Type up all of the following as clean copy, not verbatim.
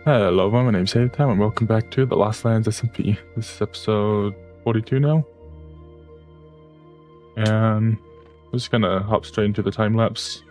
Hello, my name's Haytime, and welcome back to the Lands SMP. This is episode 42 now. And we're just gonna hop straight into the time lapse.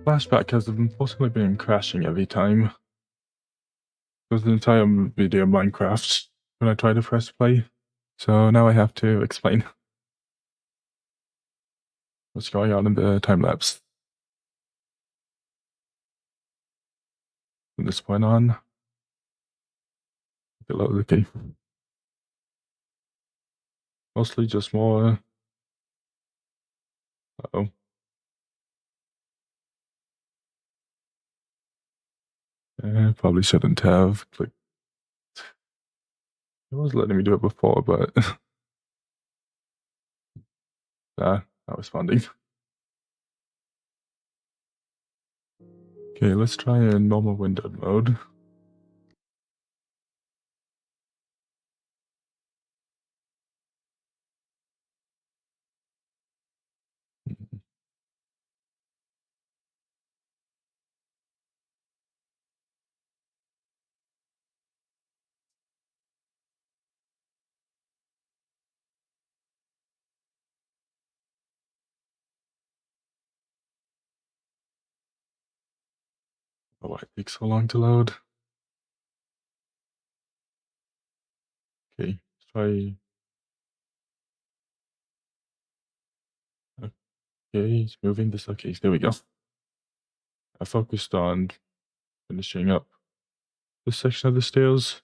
Flashback has possibly been crashing every time. There's an entire video of Minecraft when I try to press play. So now I have to explain what's going on in the time lapse. From this point on, okay. Mostly just more. Uh-oh. Probably shouldn't have clicked. It was letting me do it before, but not responding. Okay, let's try a normal windowed mode. Oh, why it takes so long to load? Okay, let's try. Okay, he's moving this. Okay, there we go. I focused on finishing up this section of the stairs,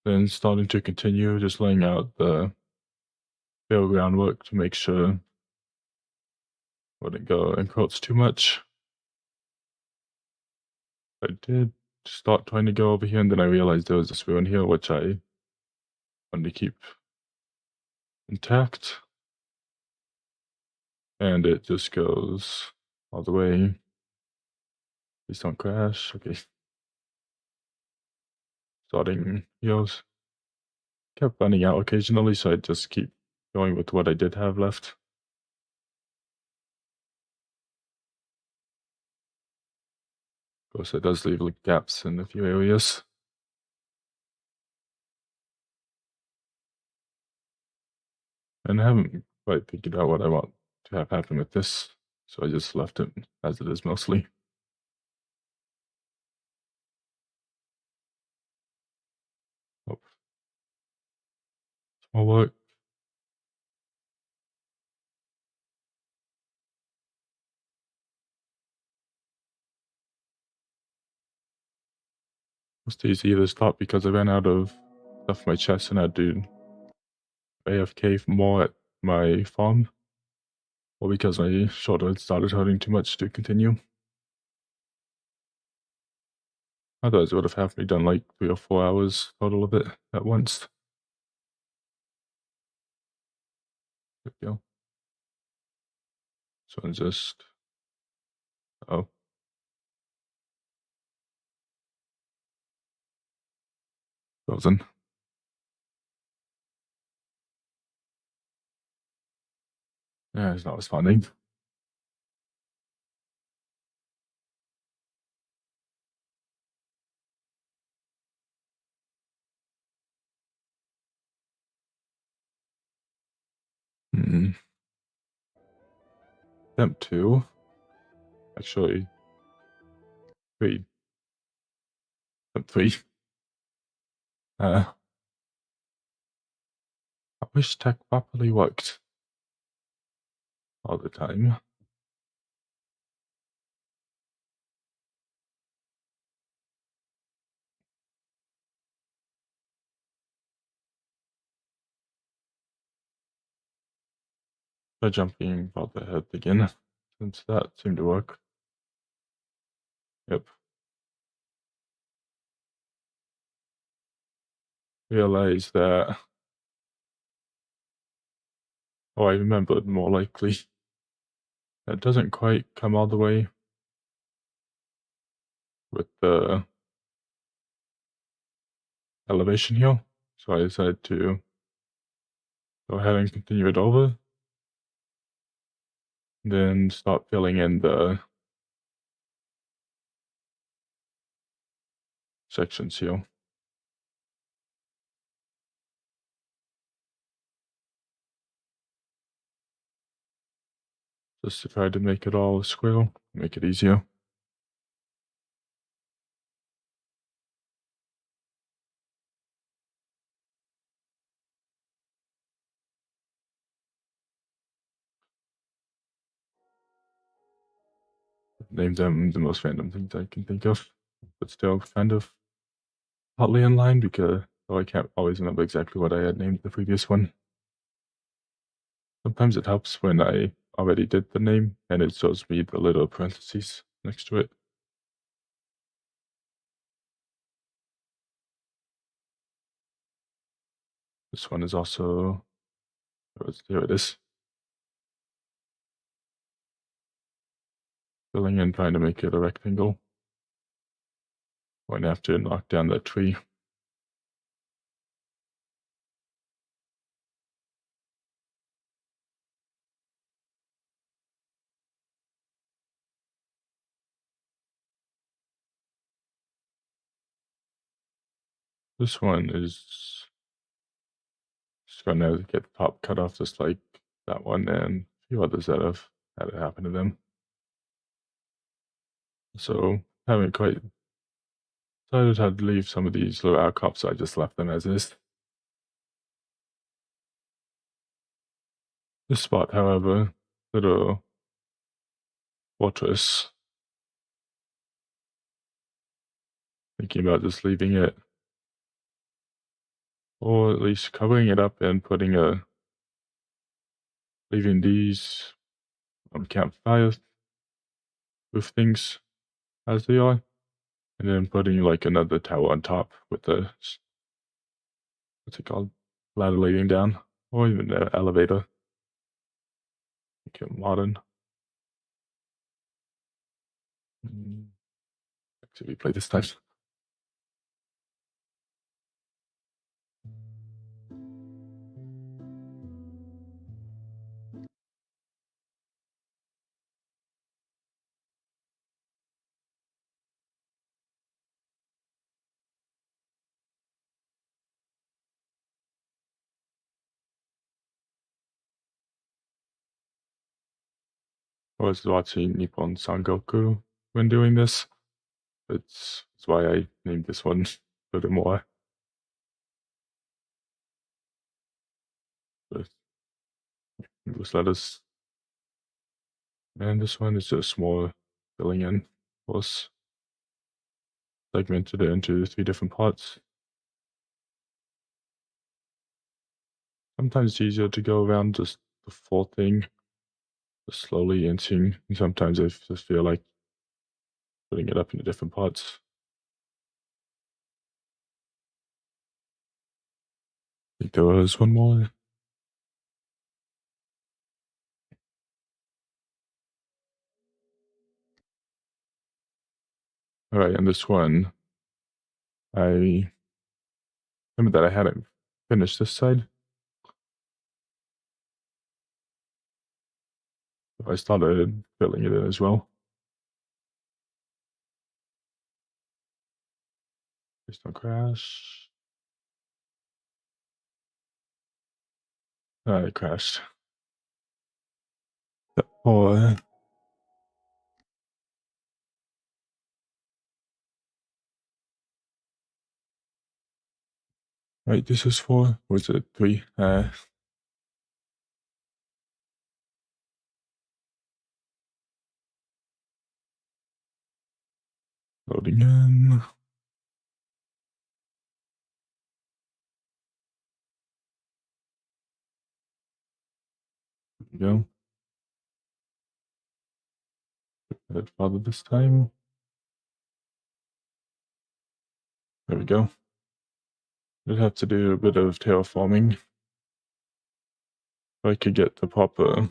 then starting to continue, just laying out the groundwork to make sure I wouldn't go encroach too much. I did start trying to go over here, and then I realized there was this ruin here, which I wanted to keep intact. And it just goes all the way. Please don't crash. Okay. Starting heals. Kept running out occasionally, so I just keep going with what I did have left. Of course, it does leave like gaps in a few areas. And I haven't quite figured out what I want to have happen with this, so I just left it as it is mostly. Oh, small work. Most easy to stop because I ran out of stuff in my chest and I had to AFK more at my farm, or because my shoulder had started hurting too much to continue. Otherwise, it would have had me done like 3 or 4 hours total of it at once. Good deal. So I'm just. Oh. Frozen. Yeah, it's not responding. Hmm. Attempt 2. Actually. 3. Attempt 3. I wish tech properly worked all the time. Try jumping about the head again, since that seemed to work. Yep. Realize that. Oh, I remembered more likely. It doesn't quite come all the way with the elevation here, so I decided to go ahead and continue it over. Then start filling in the sections here. Just to try to make it all square, make it easier. named them the most random things I can think of, but still kind of partly in line because I can't always remember exactly what I had named the previous one. Sometimes it helps when I already did the name and it shows me the little parentheses next to it. This one is also, here it is. Filling in, trying to make it a rectangle. Going to have to knock down that tree. This one is just going to get the top cut off just like that one and a few others that have had it happen to them. So haven't quite decided how to leave some of these little outcrops, so I just left them as is. This spot, however, little fortress. Thinking about just leaving it, or at least covering it up and putting leaving these campfire with things as they are, and then putting like another tower on top with the, what's it called, ladder leading down, or even an elevator. Make it modern. Actually, play this time. I was watching Nippon Sangoku when doing this. That's why I named this one a little more. But English letters. And this one is just more filling in. Was segmented it into 3 different parts. Sometimes it's easier to go around just the full thing, just slowly inching. And sometimes I just feel like putting it up into different parts. I think there was one more. Alright, and this one, I remember that I hadn't finished this side. I started filling it in as well. Please don't crash. It crashed. Oh, right, this is 4. Or is it 3? Loading in. There we go. It farther this time. There we go. We'd have to do a bit of terraforming. If I could get the proper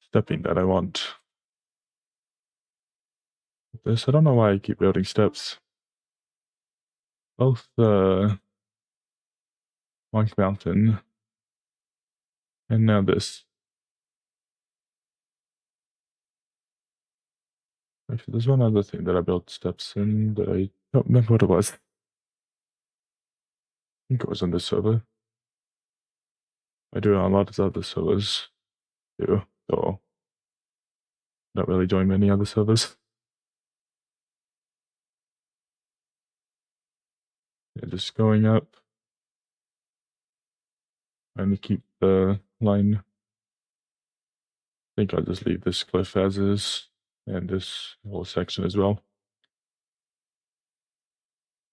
stepping that I want. This, I don't know why I keep building steps. Both the Monk Mountain and now this. Actually, there's one other thing that I built steps in that I don't remember what it was. I think it was on this server. I do it on a lot of other servers too, so I don't really join many other servers. Yeah, just going up. Trying to keep the line think I'll just leave this cliff as is, and this whole section as well.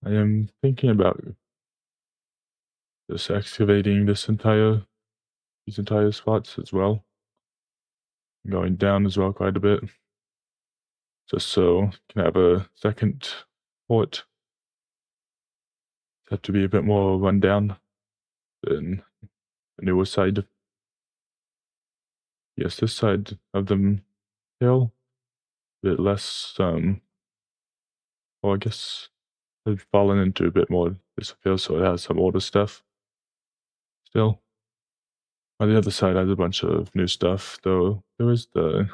I am thinking about just excavating these entire spots as well. Going down as well quite a bit. Just so I can have a second port. Have to be a bit more run down than the newer side. Yes, this side of the hill, a bit less, well, I guess I've fallen into a bit more this hill, so it has some older stuff still. On the other side has a bunch of new stuff, though there is the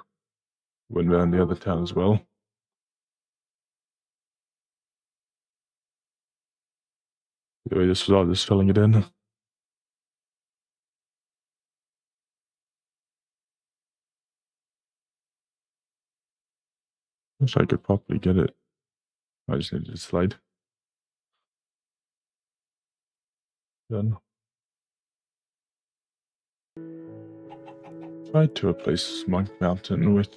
windmill in the other town as well. Anyway, this was all just filling it in. Wish I could properly get it. I just needed to slide. Done. Tried to replace Monk Mountain with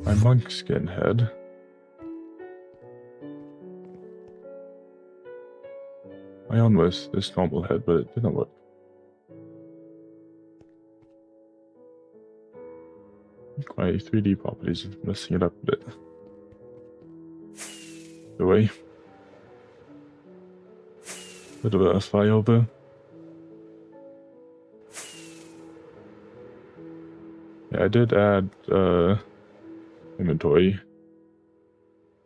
my monk skin head. My own was this normal head, but it didn't work. My 3D properties are messing it up a bit. The way. Bit of a flyover. Yeah, I did add inventory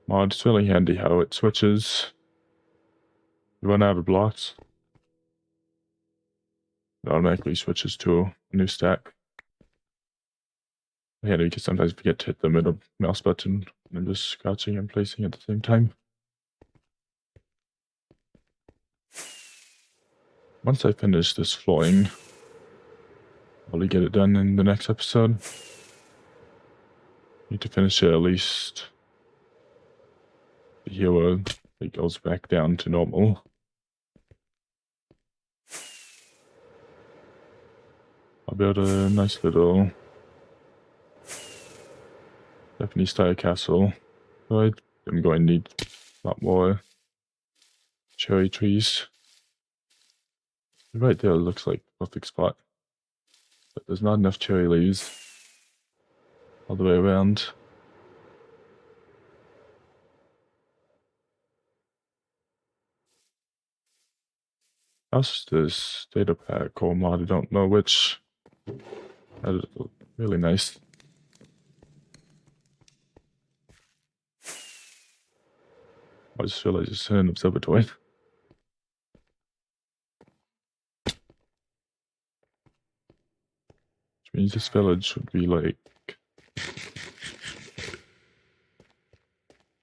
mod. It's really handy how it switches. You run out of blocks. It automatically switches to a new stack. Handy because sometimes you forget to hit the middle mouse button and just crouching and placing at the same time. Once I finish this flooring, I'll probably get it done in the next episode. Need to finish it at least here where it goes back down to normal. I'll build a nice little Japanese style castle. So I'm going to need a lot more cherry trees. Right there looks like the perfect spot. But there's not enough cherry leaves all the way around. How's this data pack or mod? I don't know which. That is really nice. I just realized it's an observatory. Which means this village would be like...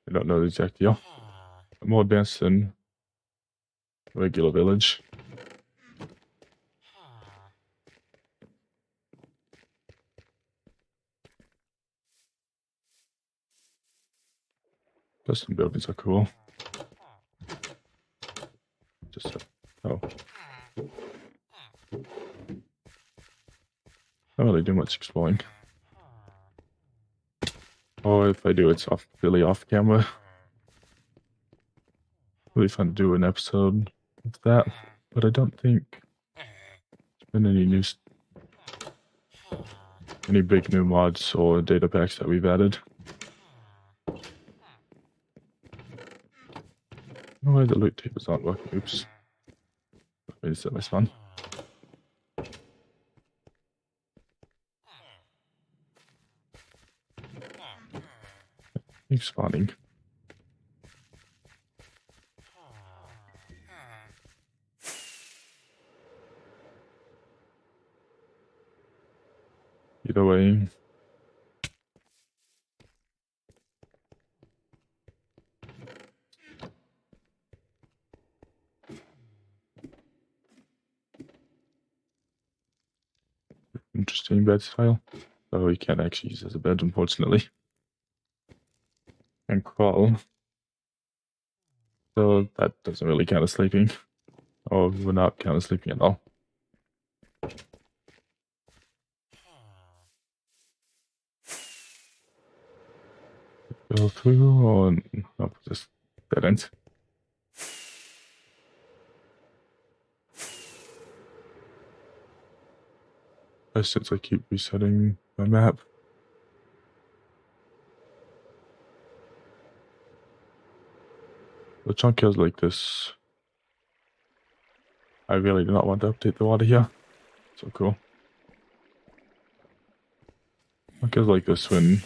I don't know the exact year. More advanced than a regular village. Plus some buildings are cool. Just oh. Not really do much exploring. Or if I do, it's really off camera. Really fun to do an episode of that, but I don't think there's been any big new mods or data packs that we've added. No way the loot tables aren't working. Oops. Wait, is that my spawn? Keep spawning. Either way. Interesting bed style. Oh, you can't actually use it as a bed, unfortunately. And crawl. So that doesn't really count as sleeping. Or we're not count as sleeping at all. Go through or no, just dead end. Since I keep resetting my map. The chunk is like this. I really do not want to update the water here. So cool. Chunk is like this when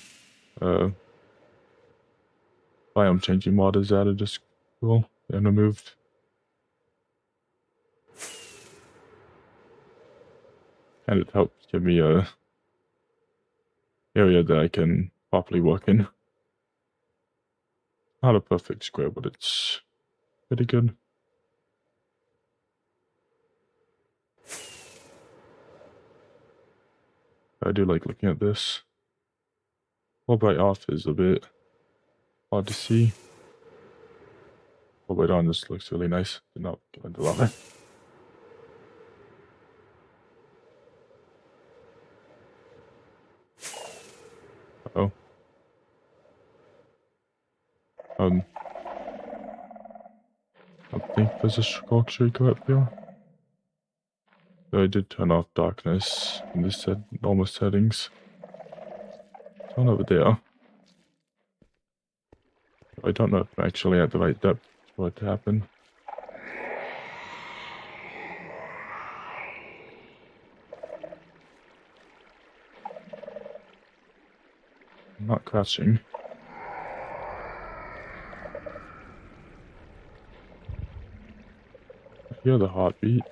biome changing water is added, just cool and removed. And it helps give me a area that I can properly work in. Not a perfect square, but it's pretty good. I do like looking at this. Full bright off is a bit hard to see. Full bright on, this looks really nice. Did not get into that. Uh-oh. I think there's a squawk shaker up here. So I did turn off darkness in this normal settings. It's on over there. I don't know if I'm actually at the right depth for it to happen. I'm not crashing. I hear the heartbeat.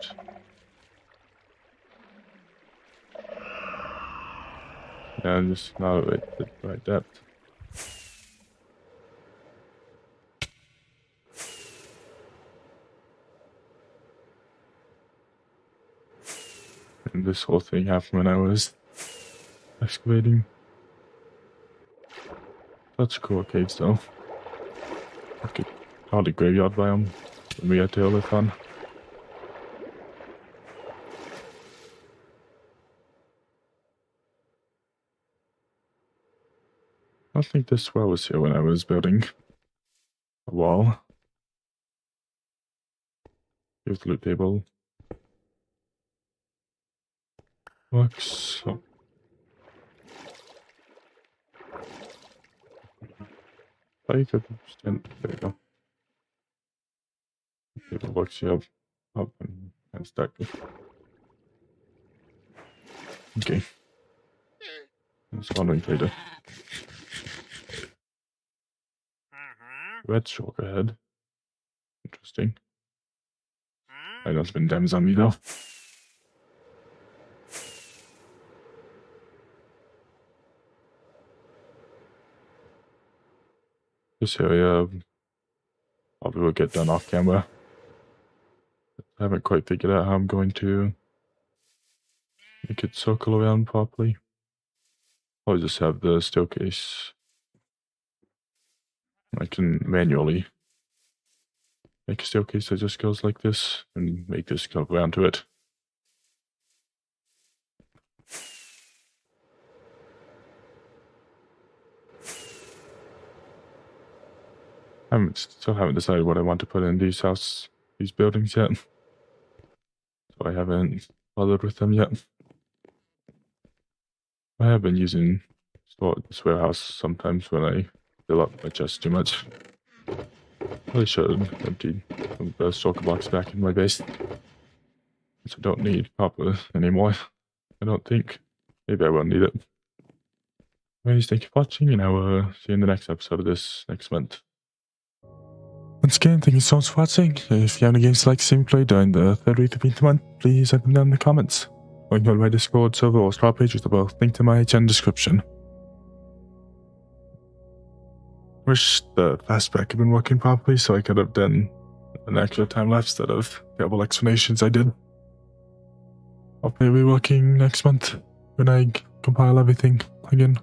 And just not at the right depth. And this whole thing happened when I was excavating. Such cool caves though. Okay, called a graveyard biome when we had to live on. I don't think this well was here when I was building a wall. Here's the loot table. Works. Oh. I could stand. There you go. It works here. Up and stack. Okay. I'm spawning later. Red chalk ahead. Interesting. I know it's been damns on me though. This area probably will get done off camera. I haven't quite figured out how I'm going to make it circle around properly. I'll just have the staircase. I can manually make a staircase that just goes like this and make this go around to it. Still haven't decided what I want to put in these buildings yet. So I haven't bothered with them yet. I have been using this warehouse sometimes when I fill up my chest too much. Really should have emptied the shulker box back in my base. Which I don't need copper anymore. I don't think. Maybe I won't need it. Anyways, thank you for watching, and I will see you in the next episode of this next month. Once again, thank you so much for watching. If you have any games like seeing play during the 3rd week of the month, please let them down in the comments. Or you can go to my Discord server or Star page, which are both linked in my channel description. Wish the flashback had been working properly so I could have done an actual time lapse instead of terrible explanations I did. Hopefully it'll be working next month when I compile everything again.